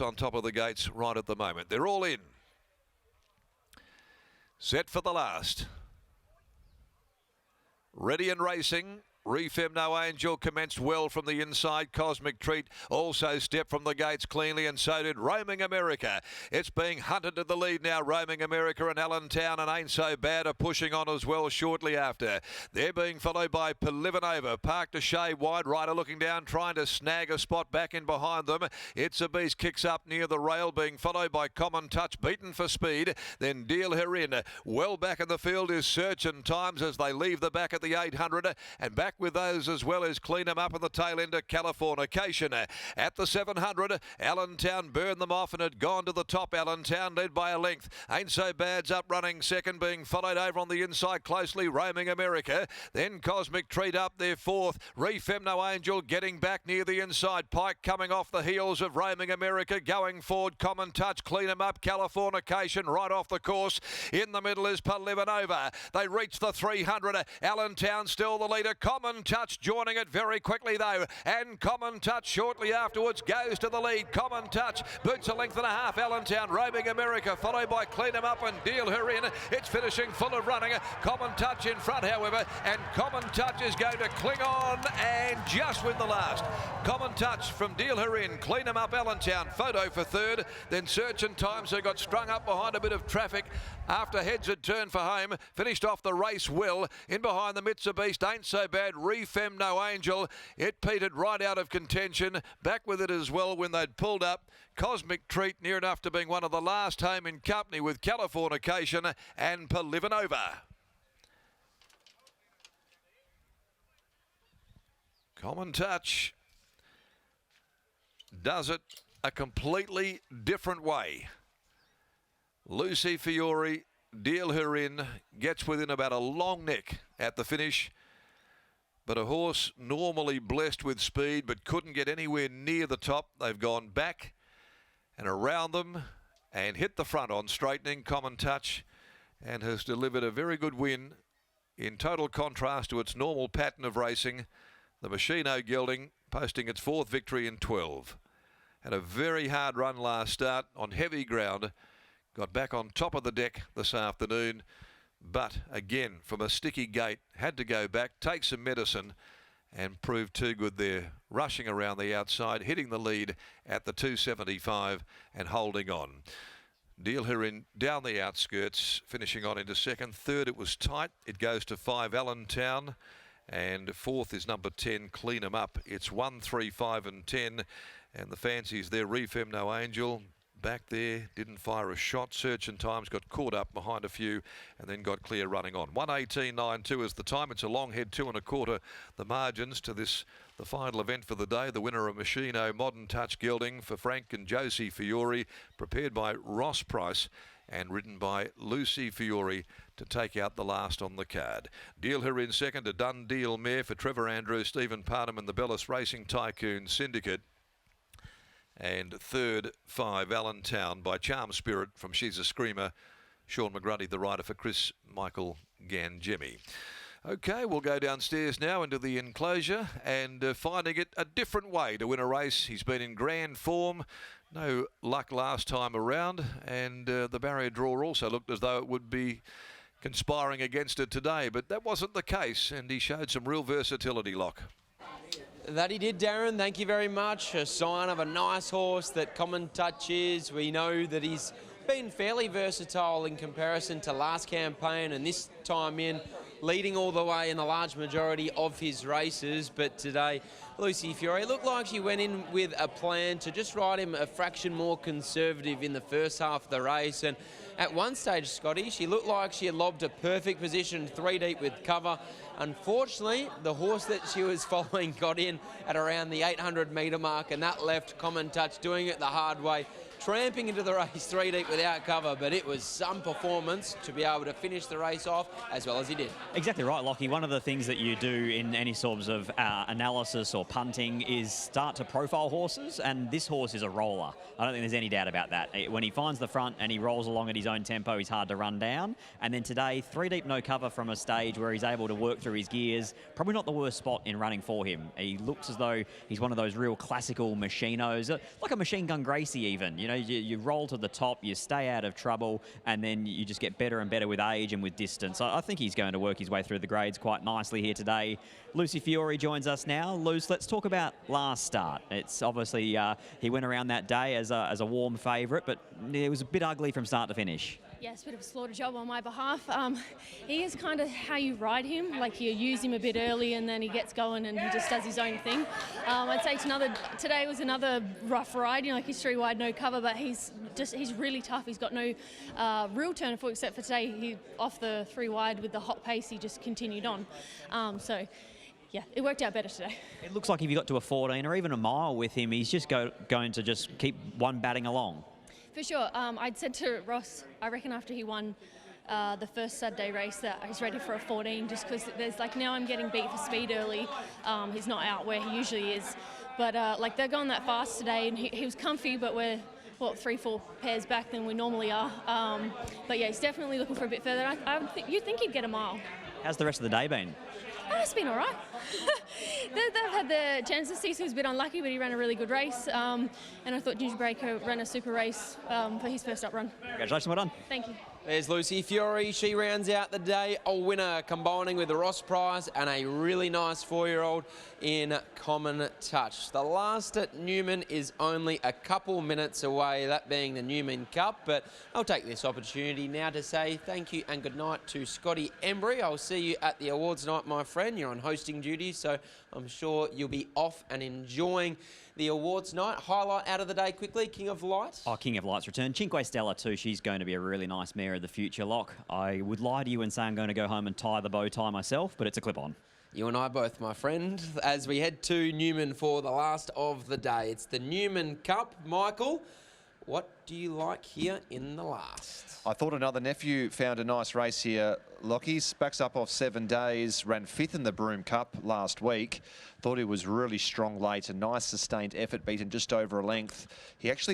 on top of the gates right at the moment. They're all in. Set for the last. Ready and racing. Refem No Angel commenced well from the inside. Cosmic Treat also stepped from the gates cleanly, and so did Roaming America. It's being hunted to the lead now. Roaming America and Allentown and Ain't So Bad are pushing on as well shortly after. They're being followed by Pelivanova. Parked a shade wide. Rider looking down, trying to snag a spot back in behind them. It's a Beast kicks up near the rail, being followed by Common Touch, beaten for speed. Then Deal Her In. Well back in the field is Search and Times as they leave the back at the 800, and back with those as well as Clean 'em Up in the tail end of Californication. At the 700, Allentown burned them off and had gone to the top. Allentown led by a length. Ain't So Bad's up running second, being followed over on the inside closely. Roaming America. Then Cosmic Treat up there fourth. Refem No Angel getting back near the inside. Pike coming off the heels of Roaming America. Going forward, Common Touch, Clean 'em Up, Californication right off the course. In the middle is Pelivanova. They reach the 300. Allentown still the leader. Common Touch joining it very quickly though, and Common Touch shortly afterwards goes to the lead. Common Touch boots a length and a half. Allentown, Roaming America, followed by Clean 'em Up and Deal Her In. It's finishing full of running. Common Touch in front, however, and Common Touch is going to cling on and just win the last. Common Touch from Deal Her In, Clean 'em Up, Allentown, photo for third. Then Search and Times, who got strung up behind a bit of traffic after heads had turned for home, finished off the race well. In behind the Mitsubishi, Ain't So Bad, Refem No Angel. It petered right out of contention. Back with it as well when they'd pulled up. Cosmic Treat near enough to being one of the last home in company with Californication and Pelivanova. Common Touch does it a completely different way. Lucy Fiore, Deal Her In, gets within about a long neck at the finish. But a horse normally blessed with speed but couldn't get anywhere near the top. They've gone back and around them and hit the front on straightening. Common Touch, and has delivered a very good win in total contrast to its normal pattern of racing. The Machino gelding posting its fourth victory in 12. Had a very hard run last start on heavy ground. Got back on top of the deck this afternoon. But again, from a sticky gate, had to go back, take some medicine, and proved too good there. Rushing around the outside, hitting the lead at the 275 and holding on. Deal Her In down the outskirts, finishing on into second. Third, it was tight. It goes to 5, Allentown. And fourth is number 10, Clean 'em Up. It's 1, 3, 5 and 10. And the fancies there, Refem No Angel. Back there, didn't fire a shot. Search and Times got caught up behind a few and then got clear running on. 1:18.92 is the time. It's a long head, 2 1/4 the margins to this, the final event for the day. The winner of Machino, Modern Touch gelding for Frank and Josie Fiore, prepared by Ross Price and ridden by Lucy Fiore to take out the last on the card. Deal Her In second, a done deal mare for Trevor Andrews, Stephen Parnham and the Bellis Racing Tycoon Syndicate. And third, 5, Allentown by Charm Spirit from She's a Screamer. Sean McGruddy, the rider for Chris Michael Gangemi. Okay, we'll go downstairs now into the enclosure and finding it a different way to win a race. He's been in grand form. No luck last time around. And the barrier draw also looked as though it would be conspiring against it today. But that wasn't the case. And he showed some real versatility, Lock. That he did, Darren. Thank you very much. A sign of a nice horse that Common Touch is. We know that he's been fairly versatile in comparison to last campaign and this time in, leading all the way in the large majority of his races. But today, Lucy Fiore looked like she went in with a plan to just ride him a fraction more conservative in the first half of the race. And at one stage, Scotty, she looked like she had lobbed a perfect position 3 deep with cover. Unfortunately, the horse that she was following got in at around the 800-metre mark, and that left Common Touch doing it the hard way, tramping into the race 3 deep without cover. But it was some performance to be able to finish the race off as well as he did. Exactly right, Lockie. One of the things that you do in any sorts of analysis or or punting is start to profile horses, and this horse is a roller. I don't think there's any doubt about that. When he finds the front and he rolls along at his own tempo, he's hard to run down. And then today, 3 deep, no cover from a stage where he's able to work through his gears. Probably not the worst spot in running for him. He looks as though he's one of those real classical machinos, like a Machine Gun Gracie even. You know, you roll to the top, you stay out of trouble, and then you just get better and better with age and with distance. I think he's going to work his way through the grades quite nicely here today. Lucy Fiore joins us now. Luce, let's talk about last start. It's obviously he went around that day as a warm favourite, but it was a bit ugly from start to finish. Yes, a bit of a slaughter job on my behalf. He is kind of how you ride him, like you use him a bit early and then he gets going and he just does his own thing. I'd say today was another rough ride, you know, like he's 3 wide, no cover, but he's really tough. He's got no real turn for, except for today, he off the 3 wide with the hot pace, he just continued on. So yeah, it worked out better today. It looks like if you got to a 14 or even a mile with him, he's just going to just keep one batting along. For sure. I'd said to Ross, I reckon after he won the first Saturday race that he's ready for a 14, just because there's like, now I'm getting beat for speed early. He's not out where he usually is. But like they're going that fast today and he was comfy, but we're, what, 3-4 pairs back than we normally are. But yeah, he's definitely looking for a bit further. You'd think he'd get a mile. How's the rest of the day been? It's been all right. They've had their chances. Cecil was a bit unlucky, but he ran a really good race. And I thought Ginger Breaker ran a super race for his first up run. Congratulations, well done. Thank you. There's Lucy Fiore. She rounds out the day a winner, combining with the Ross Prize and a really nice 4-year-old in Common Touch. The last at Newman is only a couple minutes away, that being the Newman Cup. But I'll take this opportunity now to say thank you and good night to Scotty Embry. I'll see you at the awards night, my friend. You're on hosting duty, so I'm sure you'll be off and enjoying the awards night. Highlight out of the day quickly, King of Light. Oh, King of Light's return. Cinque Stella too. She's going to be a really nice mare of the future, Lock. I would lie to you and say I'm going to go home and tie the bow tie myself, but it's a clip-on. You and I both, my friend, as we head to Newman for the last of the day. It's the Newman Cup. Michael, what do you like here in the last? I thought another nephew found a nice race here. Lockie's backs up off 7 days, ran 5th in the Broome Cup last week. Thought he was really strong late, a nice sustained effort, beaten just over a length. He actually